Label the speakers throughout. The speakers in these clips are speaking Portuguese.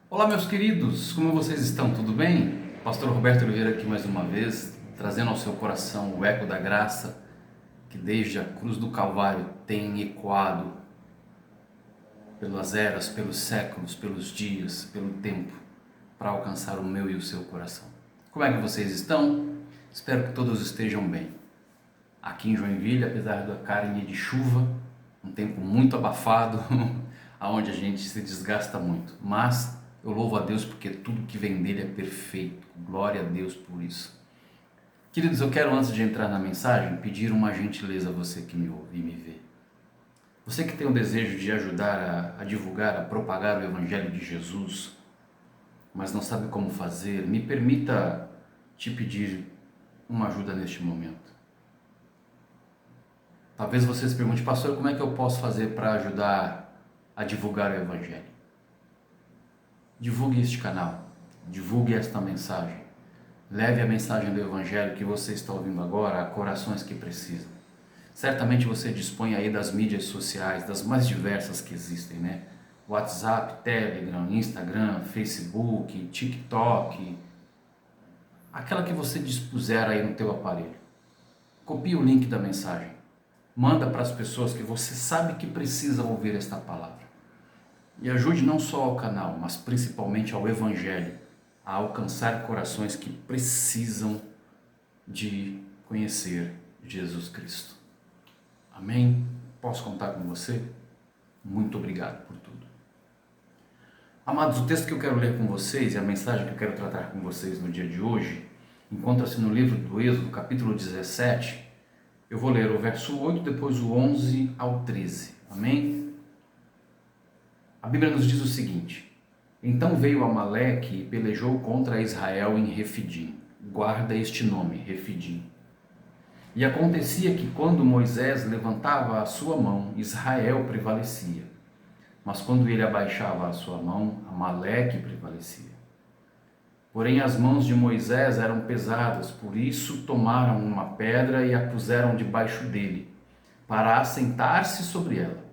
Speaker 1: Olá, meus queridos, como vocês estão? Tudo bem? Pastor Roberto Oliveira aqui mais uma vez, trazendo ao seu coração o eco da graça que desde a cruz do Calvário tem ecoado pelas eras, pelos séculos, pelos dias, pelo tempo, para alcançar o meu e o seu coração. Como é que vocês estão? Espero que todos estejam bem. Aqui em Joinville, apesar da carne de chuva, um tempo muito abafado, aonde a gente se desgasta muito, mas eu louvo a Deus porque tudo que vem dele é perfeito. Glória a Deus por isso. Queridos, eu quero, antes de entrar na mensagem, pedir uma gentileza a você que me ouve e me vê. Você que tem o desejo de ajudar a divulgar, a propagar o Evangelho de Jesus, mas não sabe como fazer, me permita te pedir uma ajuda neste momento. Talvez você se pergunte, pastor, como é que eu posso fazer para ajudar a divulgar o Evangelho? Divulgue este canal, divulgue esta mensagem. Leve a mensagem do Evangelho que você está ouvindo agora a corações que precisam. Certamente você dispõe aí das mídias sociais, das mais diversas que existem, né? WhatsApp, Telegram, Instagram, Facebook, TikTok, aquela que você dispuser aí no teu aparelho. Copie o link da mensagem. Manda para as pessoas que você sabe que precisam ouvir esta palavra. E ajude não só ao canal, mas principalmente ao Evangelho a alcançar corações que precisam de conhecer Jesus Cristo. Amém? Posso contar com você? Muito obrigado por tudo. Amados, o texto que eu quero ler com vocês e a mensagem que eu quero tratar com vocês no dia de hoje encontra-se no livro do Êxodo, capítulo 17. Eu vou ler o verso 8, depois o 11 ao 13. Amém? A Bíblia nos diz o seguinte: Então veio Amaleque e pelejou contra Israel em Refidim. Guarda este nome, Refidim. E acontecia que quando Moisés levantava a sua mão, Israel prevalecia. Mas quando ele abaixava a sua mão, Amaleque prevalecia. Porém as mãos de Moisés eram pesadas, por isso tomaram uma pedra e a puseram debaixo dele, para assentar-se sobre ela.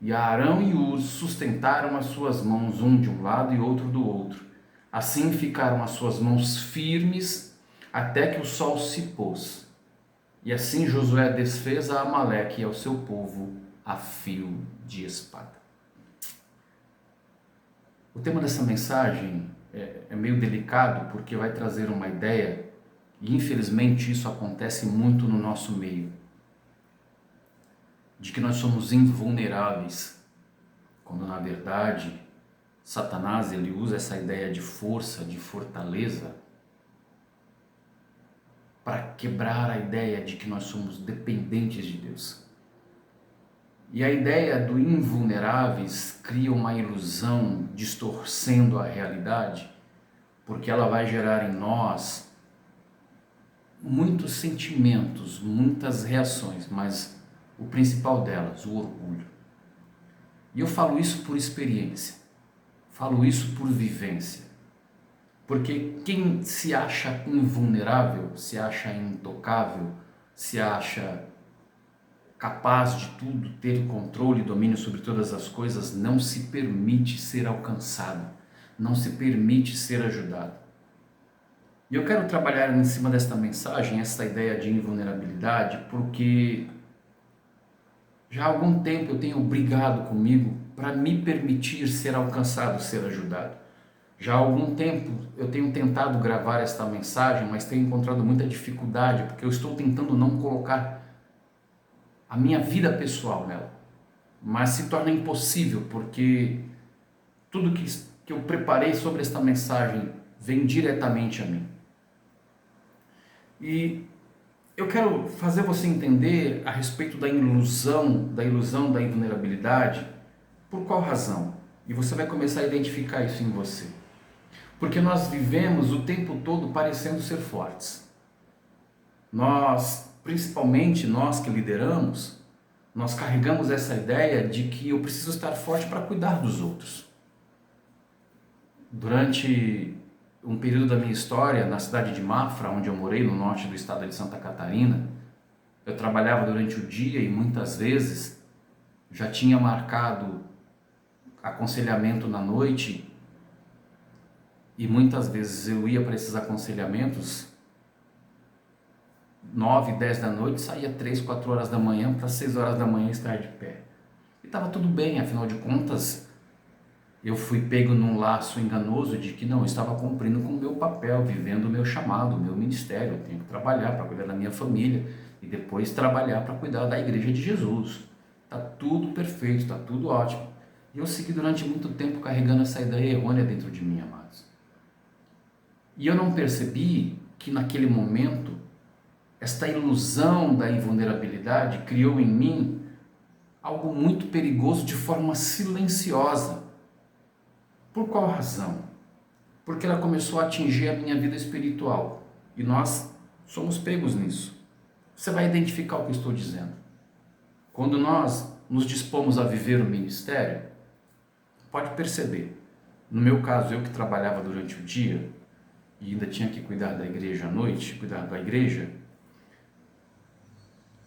Speaker 1: E Arão e Ur sustentaram as suas mãos, um de um lado e outro do outro. Assim ficaram as suas mãos firmes até que o sol se pôs. E assim Josué desfez a Amaleque e ao seu povo a fio de espada. O tema dessa mensagem é meio delicado porque vai trazer uma ideia, e infelizmente isso acontece muito no nosso meio, de que nós somos invulneráveis, quando na verdade Satanás ele usa essa ideia de força, de fortaleza, para quebrar a ideia de que nós somos dependentes de Deus. E a ideia do invulneráveis cria uma ilusão, distorcendo a realidade, porque ela vai gerar em nós muitos sentimentos, muitas reações, mas o principal delas, o orgulho. E eu falo isso por experiência, falo isso por vivência. Porque quem se acha invulnerável, se acha intocável, se acha capaz de tudo, ter controle e domínio sobre todas as coisas, não se permite ser alcançado, não se permite ser ajudado. E eu quero trabalhar em cima desta mensagem, essa ideia de invulnerabilidade, porque já há algum tempo eu tenho brigado comigo para me permitir ser alcançado, ser ajudado. Já há algum tempo eu tenho tentado gravar esta mensagem, mas tenho encontrado muita dificuldade, porque eu estou tentando não colocar a minha vida pessoal nela. Mas se torna impossível, porque tudo que eu preparei sobre esta mensagem vem diretamente a mim. E eu quero fazer você entender a respeito da ilusão da invulnerabilidade. Por qual razão? E você vai começar a identificar isso em você. Porque nós vivemos o tempo todo parecendo ser fortes. Nós, principalmente nós que lideramos, nós carregamos essa ideia de que eu preciso estar forte para cuidar dos outros. Durante um período da minha história, na cidade de Mafra, onde eu morei, no norte do estado de Santa Catarina, eu trabalhava durante o dia e muitas vezes já tinha marcado aconselhamento na noite E muitas vezes eu ia para esses aconselhamentos 9, 10 da noite, saía 3, 4 horas da manhã para 6 horas da manhã estar de pé. E estava tudo bem, afinal de contas, eu fui pego num laço enganoso de que não, eu estava cumprindo com o meu papel, vivendo o meu chamado, o meu ministério. Eu tenho que trabalhar para cuidar da minha família e depois trabalhar para cuidar da igreja de Jesus. Está tudo perfeito, está tudo ótimo. E eu segui durante muito tempo carregando essa ideia errônea dentro de mim, amados. E eu não percebi que naquele momento, esta ilusão da invulnerabilidade criou em mim algo muito perigoso de forma silenciosa. Por qual razão? Porque ela começou a atingir a minha vida espiritual. E nós somos pegos nisso. Você vai identificar o que eu estou dizendo. Quando nós nos dispomos a viver o ministério, pode perceber. No meu caso, eu que trabalhava durante o dia e ainda tinha que cuidar da igreja à noite, cuidar da igreja,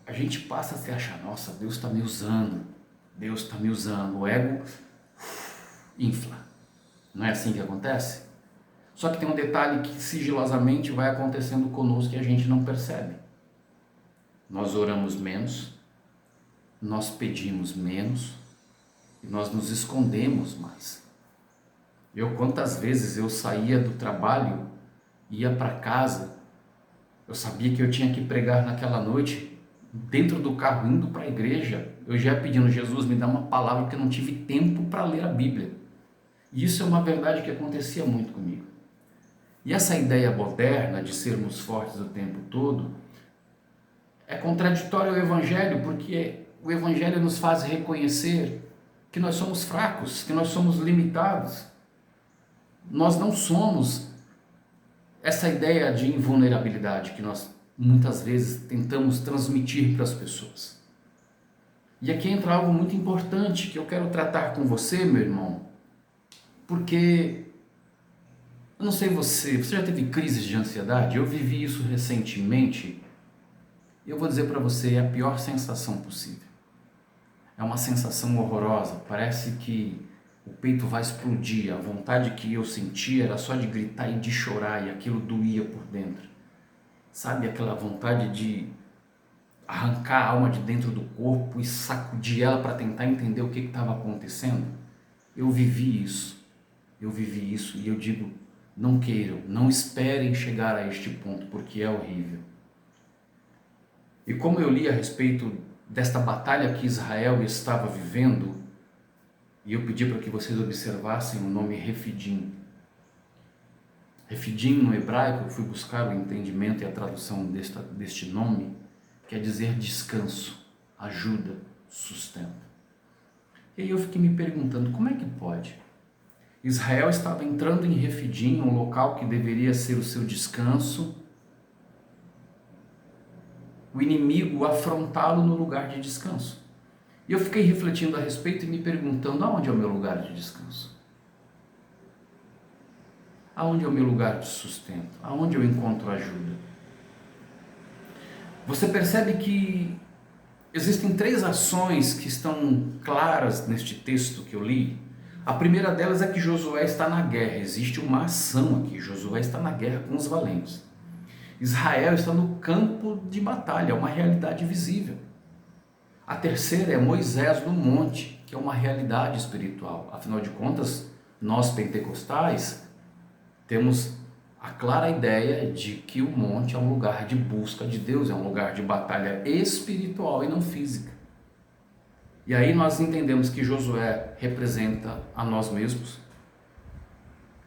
Speaker 1: a gente passa a se achar, nossa, Deus está me usando, Deus está me usando, o ego infla. Não é assim que acontece? Só que tem um detalhe que sigilosamente vai acontecendo conosco e a gente não percebe. Nós oramos menos, nós pedimos menos e nós nos escondemos mais. Quantas vezes eu saía do trabalho, ia para casa, eu sabia que eu tinha que pregar naquela noite, dentro do carro, indo para a igreja, eu já ia pedindo, Jesus, me dá uma palavra, porque eu não tive tempo para ler a Bíblia. E isso é uma verdade que acontecia muito comigo. E essa ideia moderna de sermos fortes o tempo todo é contraditória ao Evangelho, porque o Evangelho nos faz reconhecer que nós somos fracos, que nós somos limitados. Nós não somos essa ideia de invulnerabilidade que nós muitas vezes tentamos transmitir para as pessoas. E aqui entra algo muito importante que eu quero tratar com você, meu irmão, porque eu não sei você já teve crises de ansiedade? Eu vivi isso recentemente. Eu vou dizer para você, é a pior sensação possível. É uma sensação horrorosa, parece que o peito vai explodir, a vontade que eu sentia era só de gritar e de chorar, e aquilo doía por dentro. Sabe aquela vontade de arrancar a alma de dentro do corpo e sacudir ela para tentar entender o que estava acontecendo? Eu vivi isso e eu digo, não queiram, não esperem chegar a este ponto, porque é horrível. E como eu li a respeito desta batalha que Israel estava vivendo, e eu pedi para que vocês observassem o nome Refidim. Refidim no hebraico, eu fui buscar o entendimento e a tradução deste nome, quer dizer descanso, ajuda, sustento. E aí eu fiquei me perguntando, como é que pode? Israel estava entrando em Refidim, um local que deveria ser o seu descanso, o inimigo afrontá-lo no lugar de descanso. E eu fiquei refletindo a respeito e me perguntando, aonde é o meu lugar de descanso? Aonde é o meu lugar de sustento? Aonde eu encontro ajuda? Você percebe que existem 3 ações que estão claras neste texto que eu li. A primeira delas é que Josué está na guerra, existe uma ação aqui, Josué está na guerra com os valentes. Israel está no campo de batalha, é uma realidade visível. A terceira é Moisés no monte, que é uma realidade espiritual. Afinal de contas, nós pentecostais temos a clara ideia de que o monte é um lugar de busca de Deus, é um lugar de batalha espiritual e não física. E aí nós entendemos que Josué representa a nós mesmos,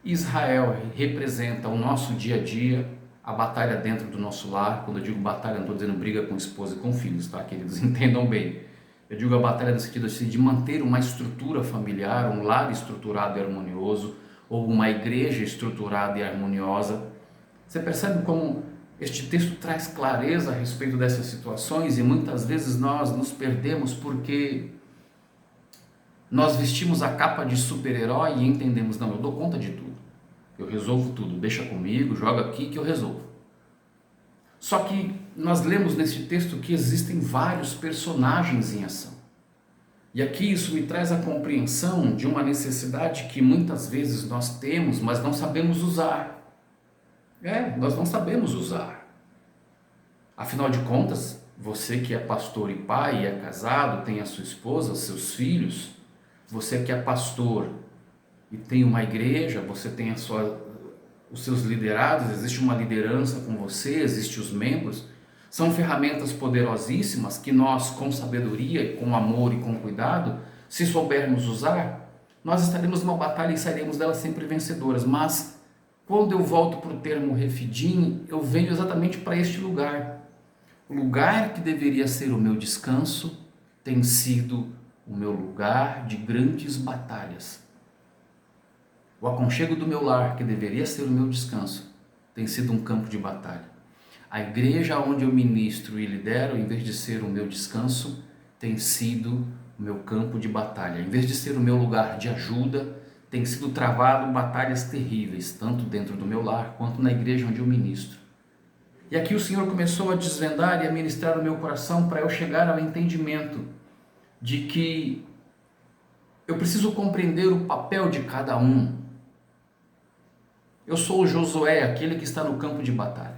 Speaker 1: Israel representa o nosso dia a dia, a batalha dentro do nosso lar. Quando eu digo batalha, não estou dizendo briga com esposa e com filhos, tá? Que eles entendam bem. Eu digo a batalha no sentido assim, de manter uma estrutura familiar, um lar estruturado e harmonioso, ou uma igreja estruturada e harmoniosa. Você percebe como este texto traz clareza a respeito dessas situações, e muitas vezes nós nos perdemos porque nós vestimos a capa de super-herói e entendemos, não, eu dou conta de tudo, eu resolvo tudo, deixa comigo, joga aqui que eu resolvo. Só que nós lemos nesse texto que existem vários personagens em ação. E aqui isso me traz a compreensão de uma necessidade que muitas vezes nós temos, mas não sabemos usar. Nós não sabemos usar. Afinal de contas, você que é pastor e pai, é casado, tem a sua esposa, seus filhos, você que é pastor e tem uma igreja, você tem os seus liderados, existe uma liderança com você, existem os membros, são ferramentas poderosíssimas que nós, com sabedoria, com amor e com cuidado, se soubermos usar, nós estaremos numa batalha e sairemos dela sempre vencedoras. Mas quando eu volto para o termo refidim, eu venho exatamente para este lugar. O lugar que deveria ser o meu descanso tem sido o meu lugar de grandes batalhas. O aconchego do meu lar, que deveria ser o meu descanso, tem sido um campo de batalha. A igreja onde eu ministro e lidero, em vez de ser o meu descanso, tem sido o meu campo de batalha. Em vez de ser o meu lugar de ajuda, tem sido travado batalhas terríveis, tanto dentro do meu lar quanto na igreja onde eu ministro. E aqui o Senhor começou a desvendar e a ministrar no meu coração para eu chegar ao entendimento de que eu preciso compreender o papel de cada um. Eu sou o Josué, aquele que está no campo de batalha.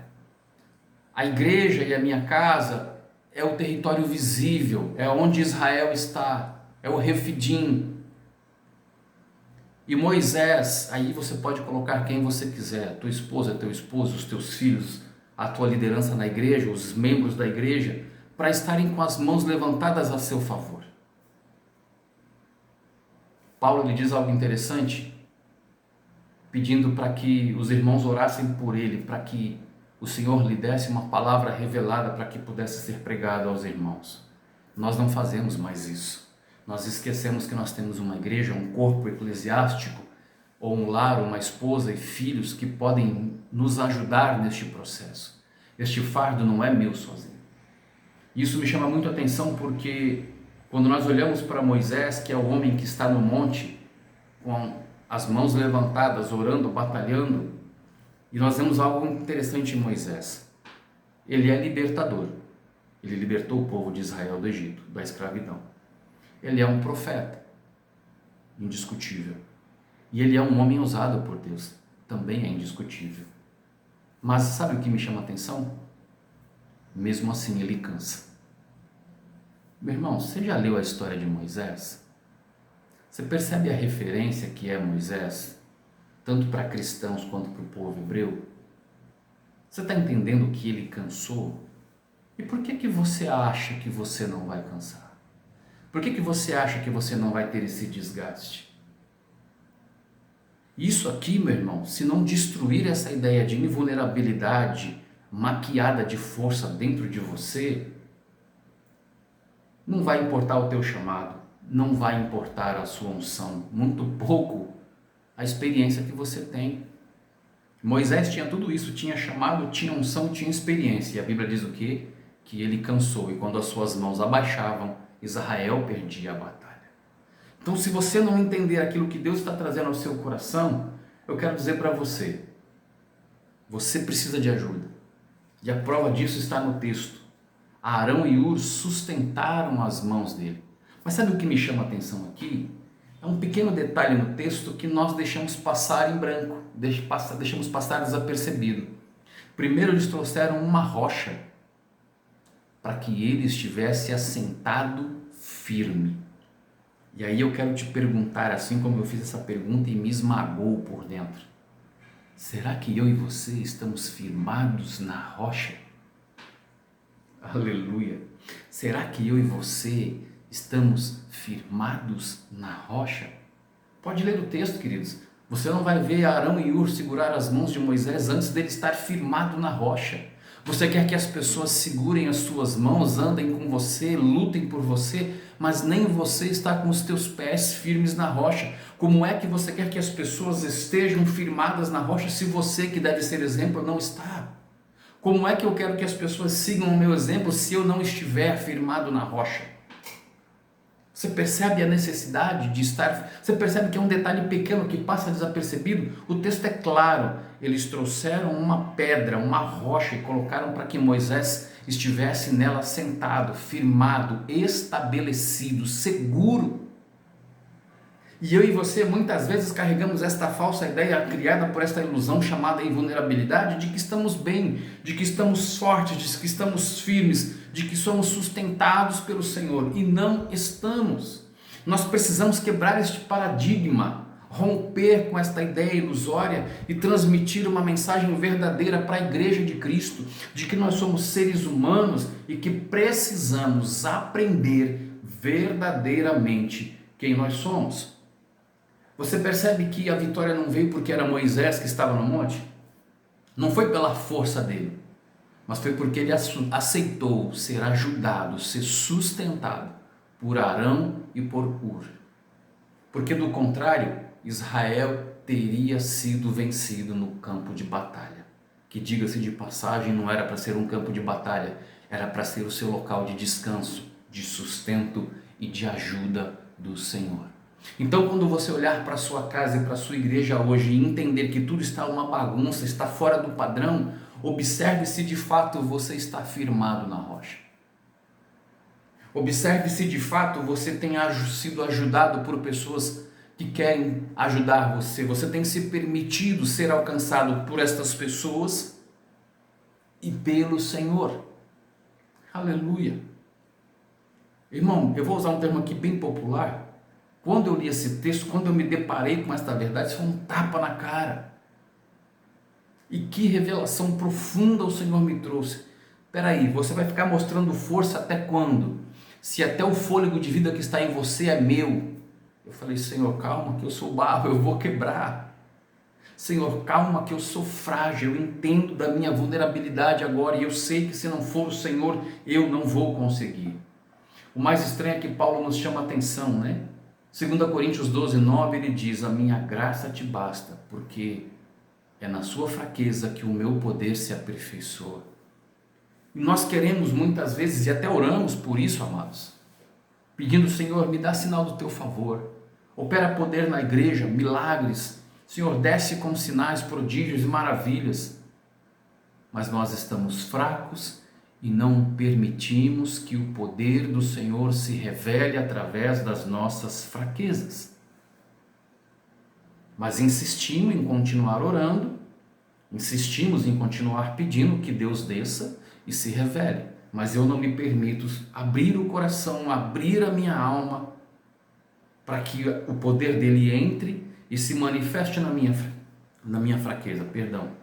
Speaker 1: A igreja e a minha casa é o território visível, é onde Israel está, é o refidim. E Moisés, aí você pode colocar quem você quiser, tua esposa, teu esposo, os teus filhos, a tua liderança na igreja, os membros da igreja, para estarem com as mãos levantadas a seu favor. Paulo lhe diz algo interessante, pedindo para que os irmãos orassem por ele, para que o Senhor lhe desse uma palavra revelada para que pudesse ser pregada aos irmãos. Nós não fazemos mais isso. Nós esquecemos que nós temos uma igreja, um corpo eclesiástico, ou um lar, uma esposa e filhos que podem nos ajudar neste processo. Este fardo não é meu sozinho. Isso me chama muito a atenção porque quando nós olhamos para Moisés, que é o homem que está no monte, com as mãos levantadas, orando, batalhando, e nós vemos algo interessante em Moisés. Ele é libertador. Ele libertou o povo de Israel do Egito, da escravidão. Ele é um profeta, indiscutível. E ele é um homem usado por Deus, também é indiscutível. Mas sabe o que me chama a atenção? Mesmo assim ele cansa. Meu irmão, você já leu a história de Moisés? Você percebe a referência que é Moisés? Tanto para cristãos quanto para o povo hebreu? Você está entendendo que ele cansou? E por que você acha que você não vai cansar? Por que você acha que você não vai ter esse desgaste? Isso aqui, meu irmão, se não destruir essa ideia de invulnerabilidade maquiada de força dentro de você, não vai importar o teu chamado, não vai importar a sua unção, muito pouco a experiência que você tem. Moisés tinha tudo isso, tinha chamado, tinha unção, tinha experiência. E a Bíblia diz o quê? Que ele cansou, e quando as suas mãos abaixavam, Israel perdia a batalha. Então, se você não entender aquilo que Deus está trazendo ao seu coração, eu quero dizer para você, você precisa de ajuda. E a prova disso está no texto. Arão e Hur sustentaram as mãos dele. Mas sabe o que me chama a atenção aqui? É um pequeno detalhe no texto que nós deixamos passar em branco, deixamos passar desapercebido. Primeiro eles trouxeram uma rocha para que ele estivesse assentado firme. E aí eu quero te perguntar, assim como eu fiz essa pergunta e me esmagou por dentro. Será que eu e você estamos firmados na rocha? Aleluia! Será que eu e você estamos firmados na rocha? Pode ler o texto, queridos. Você não vai ver Arão e Hur segurar as mãos de Moisés antes dele estar firmado na rocha. Você quer que as pessoas segurem as suas mãos, andem com você, lutem por você, mas nem você está com os teus pés firmes na rocha. Como é que você quer que as pessoas estejam firmadas na rocha se você, que deve ser exemplo, não está? Como é que eu quero que as pessoas sigam o meu exemplo se eu não estiver firmado na rocha? Você percebe a necessidade de estar... Você percebe que é um detalhe pequeno que passa desapercebido? O texto é claro. Eles trouxeram uma pedra, uma rocha e colocaram para que Moisés estivesse nela sentado, firmado, estabelecido, seguro. E eu e você muitas vezes carregamos esta falsa ideia criada por esta ilusão chamada invulnerabilidade de que estamos bem, de que estamos fortes, de que estamos firmes, de que somos sustentados pelo Senhor, e não estamos. Nós precisamos quebrar este paradigma, romper com esta ideia ilusória e transmitir uma mensagem verdadeira para a igreja de Cristo, de que nós somos seres humanos e que precisamos aprender verdadeiramente quem nós somos. Você percebe que a vitória não veio porque era Moisés que estava no monte? Não foi pela força dele, mas foi porque ele aceitou ser ajudado, ser sustentado por Arão e por Hur. Porque do contrário, Israel teria sido vencido no campo de batalha. Que, diga-se de passagem, não era para ser um campo de batalha, era para ser o seu local de descanso, de sustento e de ajuda do Senhor. Então, quando você olhar para a sua casa e para a sua igreja hoje e entender que tudo está uma bagunça, está fora do padrão, observe se de fato você está firmado na rocha. Observe se de fato você tem sido ajudado por pessoas que querem ajudar você. Você tem se permitido ser alcançado por estas pessoas e pelo Senhor. Aleluia. Irmão, eu vou usar um termo aqui bem popular. Quando eu li esse texto, quando eu me deparei com esta verdade, isso foi um tapa na cara. E que revelação profunda o Senhor me trouxe. Peraí, você vai ficar mostrando força até quando? Se até o fôlego de vida que está em você é meu. Eu falei, Senhor, calma que eu sou barro, eu vou quebrar. Senhor, calma que eu sou frágil, eu entendo da minha vulnerabilidade agora e eu sei que se não for o Senhor, eu não vou conseguir. O mais estranho é que Paulo nos chama a atenção, né? 2 Coríntios 12, 9, ele diz, a minha graça te basta, porque é na sua fraqueza que o meu poder se aperfeiçoa. E nós queremos muitas vezes, e até oramos por isso, amados, pedindo, Senhor, me dá sinal do teu favor, opera poder na igreja, milagres, Senhor, desce com sinais, prodígios e maravilhas. Mas nós estamos fracos e não permitimos que o poder do Senhor se revele através das nossas fraquezas. Mas insistimos em continuar orando, insistimos em continuar pedindo que Deus desça e se revele. Mas eu não me permito abrir o coração, abrir a minha alma, para que o poder dele entre e se manifeste na minha fraqueza, perdão.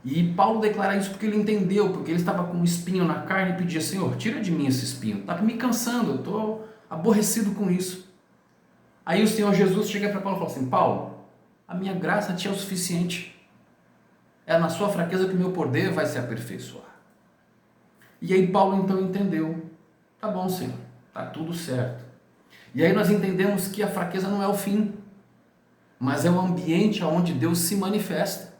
Speaker 1: E Paulo declara isso porque ele entendeu, porque ele estava com um espinho na carne e pedia, Senhor, tira de mim esse espinho, está me cansando, eu estou aborrecido com isso. Aí o Senhor Jesus chega para Paulo e fala assim, Paulo, a minha graça te é o suficiente, é na sua fraqueza que o meu poder vai se aperfeiçoar. E aí Paulo então entendeu, tá bom, Senhor, tá tudo certo. E aí nós entendemos que a fraqueza não é o fim, mas é o ambiente onde Deus se manifesta.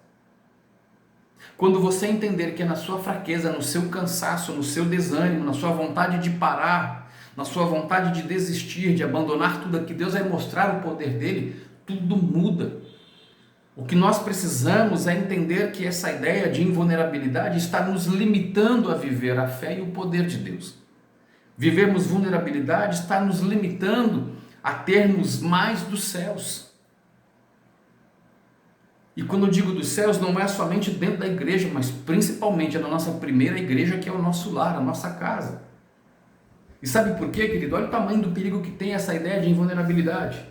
Speaker 1: Quando você entender que é na sua fraqueza, no seu cansaço, no seu desânimo, na sua vontade de parar, na sua vontade de desistir, de abandonar tudo aqui, Deus vai mostrar o poder dele, tudo muda. O que nós precisamos é entender que essa ideia de invulnerabilidade está nos limitando a viver a fé e o poder de Deus. Vivermos vulnerabilidade está nos limitando a termos mais dos céus. E quando eu digo dos céus, não é somente dentro da igreja, mas principalmente na nossa primeira igreja, que é o nosso lar, a nossa casa. E sabe por quê, querido? Olha o tamanho do perigo que tem essa ideia de invulnerabilidade.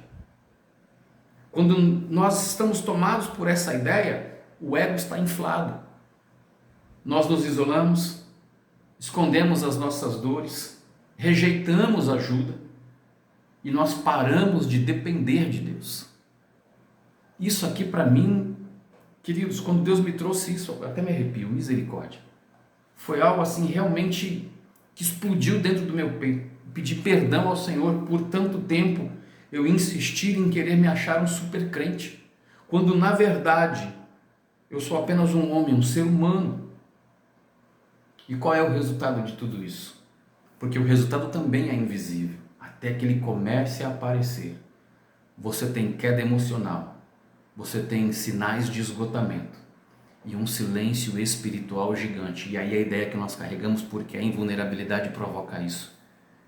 Speaker 1: Quando nós estamos tomados por essa ideia, o ego está inflado. Nós nos isolamos, escondemos as nossas dores, rejeitamos ajuda e nós paramos de depender de Deus. Isso aqui para mim, queridos, quando Deus me trouxe isso, eu até me arrepio, misericórdia. Foi algo assim realmente que explodiu dentro do meu peito. Pedi perdão ao Senhor por tanto tempo eu insistir em querer me achar um super crente, quando na verdade eu sou apenas um homem, um ser humano. E qual é o resultado de tudo isso? Porque o resultado também é invisível. A até que ele comece a aparecer, você tem queda emocional, você tem sinais de esgotamento e um silêncio espiritual gigante. E aí a ideia que nós carregamos, porque a invulnerabilidade provoca isso.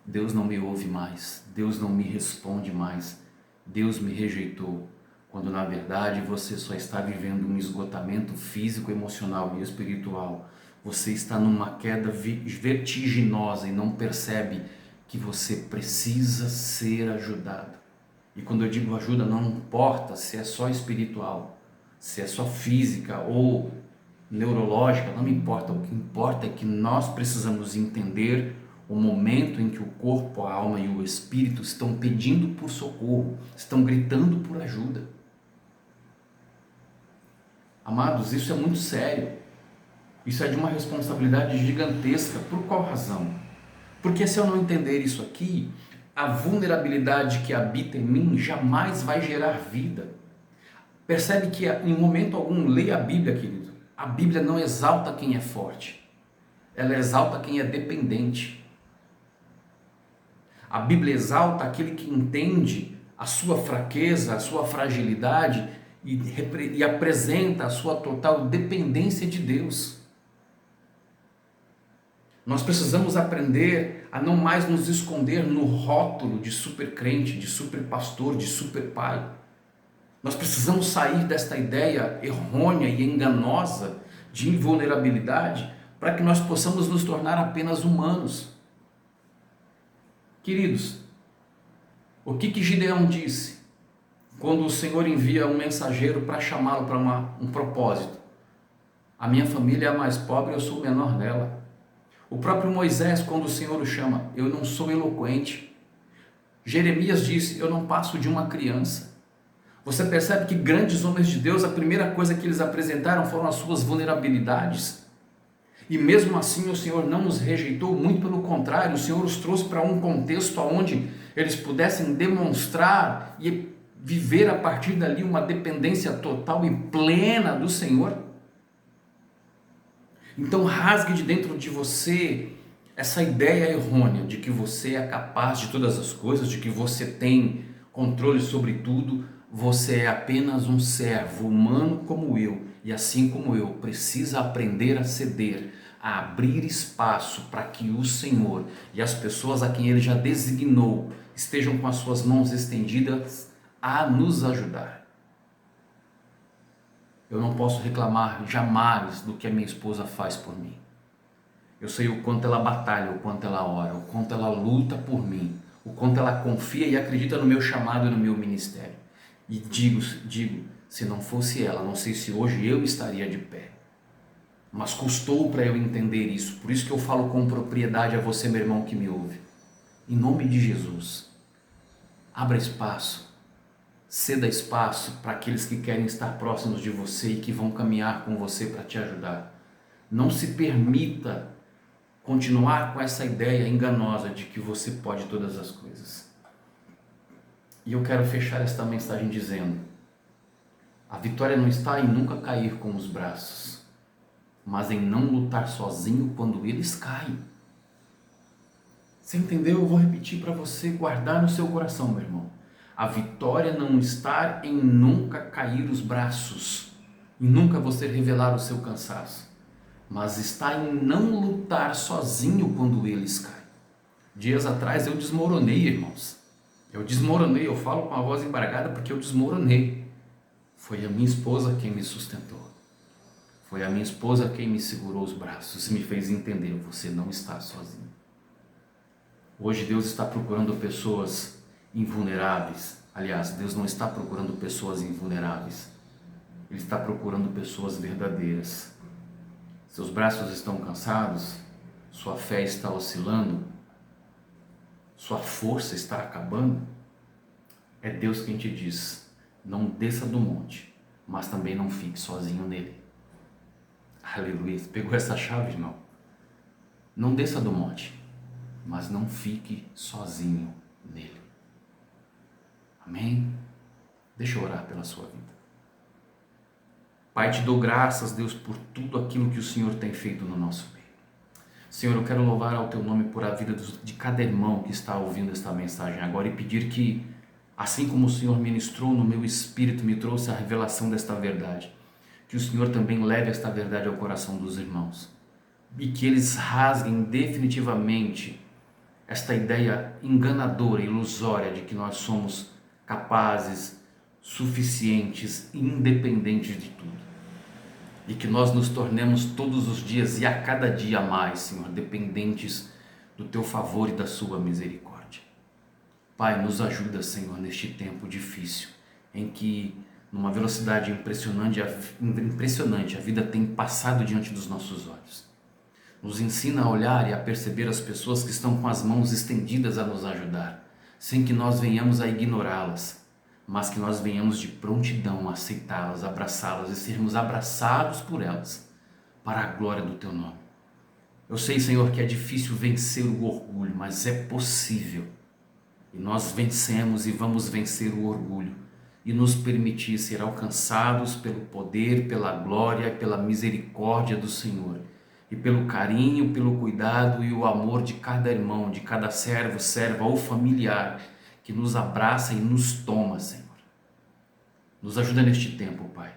Speaker 1: Deus não me ouve mais, Deus não me responde mais, Deus me rejeitou, quando na verdade você só está vivendo um esgotamento físico, emocional e espiritual. Você está numa queda vertiginosa e não percebe que você precisa ser ajudado. E quando eu digo ajuda, não importa se é só espiritual, se é só física ou neurológica, não me importa. O que importa é que nós precisamos entender o momento em que o corpo, a alma e o espírito estão pedindo por socorro, estão gritando por ajuda. Amados, isso é muito sério. Isso é de uma responsabilidade gigantesca. Por qual razão? Porque se eu não entender isso aqui, a vulnerabilidade que habita em mim jamais vai gerar vida. Percebe que em momento algum, leia a Bíblia, querido. A Bíblia não exalta quem é forte. Ela exalta quem é dependente. A Bíblia exalta aquele que entende a sua fraqueza, a sua fragilidade e apresenta a sua total dependência de Deus. Nós precisamos aprender a não mais nos esconder no rótulo de super crente, de super pastor, de super pai. Nós precisamos sair desta ideia errônea e enganosa de invulnerabilidade para que nós possamos nos tornar apenas humanos. Queridos, o que Gideão disse quando o Senhor envia um mensageiro para chamá-lo para um propósito? A minha família é a mais pobre, eu sou o menor dela. O próprio Moisés, quando o Senhor o chama, eu não sou eloquente. Jeremias disse, eu não passo de uma criança. Você percebe que grandes homens de Deus, a primeira coisa que eles apresentaram foram as suas vulnerabilidades. E mesmo assim o Senhor não os rejeitou, muito pelo contrário, o Senhor os trouxe para um contexto onde eles pudessem demonstrar e viver a partir dali uma dependência total e plena do Senhor. Então rasgue de dentro de você essa ideia errônea de que você é capaz de todas as coisas, de que você tem controle sobre tudo. Você é apenas um servo humano como eu, e assim como eu, precisa aprender a ceder, a abrir espaço para que o Senhor e as pessoas a quem Ele já designou estejam com as suas mãos estendidas a nos ajudar. Eu não posso reclamar jamais do que a minha esposa faz por mim. Eu sei o quanto ela batalha, o quanto ela ora, o quanto ela luta por mim, o quanto ela confia e acredita no meu chamado e no meu ministério. E digo, se não fosse ela, não sei se hoje eu estaria de pé. Mas custou para eu entender isso. Por isso que eu falo com propriedade a você, meu irmão, que me ouve. Em nome de Jesus, abra espaço, ceda espaço para aqueles que querem estar próximos de você e que vão caminhar com você para te ajudar. Não se permita continuar com essa ideia enganosa de que você pode todas as coisas. E eu quero fechar esta mensagem dizendo: a vitória não está em nunca cair com os braços, mas em não lutar sozinho quando eles caem. Você entendeu? Eu vou repetir para você guardar no seu coração, meu irmão. A vitória não está em nunca cair os braços, em nunca você revelar o seu cansaço, mas está em não lutar sozinho quando eles caem. Dias atrás eu desmoronei, irmãos. Eu desmoronei, eu falo com a voz embargada porque eu desmoronei. Foi a minha esposa quem me sustentou. Foi a minha esposa quem me segurou os braços e me fez entender, você não está sozinho. Hoje Deus está procurando pessoas invulneráveis. Aliás, Deus não está procurando pessoas invulneráveis. Ele está procurando pessoas verdadeiras. Seus braços estão cansados, sua fé está oscilando, sua força está acabando. É Deus quem te diz, não desça do monte, mas também não fique sozinho nele. Aleluia, pegou essa chave, irmão? Não desça do monte, mas não fique sozinho nele. Amém? Deixa eu orar pela sua vida. Pai, te dou graças, Deus, por tudo aquilo que o Senhor tem feito no nosso meio. Senhor, eu quero louvar ao Teu nome por a vida de cada irmão que está ouvindo esta mensagem agora e pedir que, assim como o Senhor ministrou no meu espírito, me trouxe a revelação desta verdade, que o Senhor também leve esta verdade ao coração dos irmãos e que eles rasguem definitivamente esta ideia enganadora, ilusória de que nós somos capazes, suficientes, independentes de tudo. E que nós nos tornemos todos os dias e a cada dia mais, Senhor, dependentes do Teu favor e da Sua misericórdia. Pai, nos ajuda, Senhor, neste tempo difícil, em que, numa velocidade impressionante, a vida tem passado diante dos nossos olhos. Nos ensina a olhar e a perceber as pessoas que estão com as mãos estendidas a nos ajudar, sem que nós venhamos a ignorá-las, mas que nós venhamos de prontidão a aceitá-las, abraçá-las e sermos abraçados por elas, para a glória do Teu nome. Eu sei, Senhor, que é difícil vencer o orgulho, mas é possível. E nós vencemos e vamos vencer o orgulho e nos permitir ser alcançados pelo poder, pela glória e pela misericórdia do Senhor, e pelo carinho, pelo cuidado e o amor de cada irmão, de cada servo, serva ou familiar que nos abraça e nos toma, Senhor. Nos ajuda neste tempo, Pai,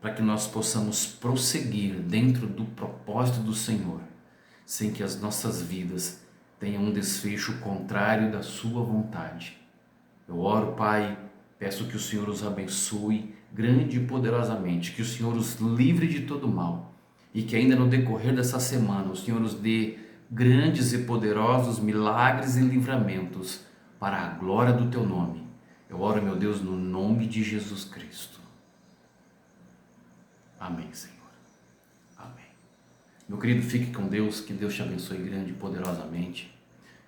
Speaker 1: para que nós possamos prosseguir dentro do propósito do Senhor, sem que as nossas vidas tenham um desfecho contrário da Sua vontade. Eu oro, Pai, peço que o Senhor os abençoe grande e poderosamente, que o Senhor os livre de todo mal e que ainda no decorrer dessa semana o Senhor nos dê grandes e poderosos milagres e livramentos para a glória do Teu nome. Eu oro, meu Deus, no nome de Jesus Cristo. Amém, Senhor. Amém. Meu querido, fique com Deus, que Deus te abençoe grande e poderosamente,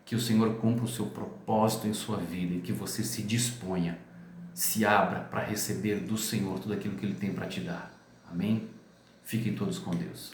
Speaker 1: que o Senhor cumpra o seu propósito em sua vida e que você se disponha, se abra para receber do Senhor tudo aquilo que Ele tem para te dar. Amém? Fiquem todos com Deus.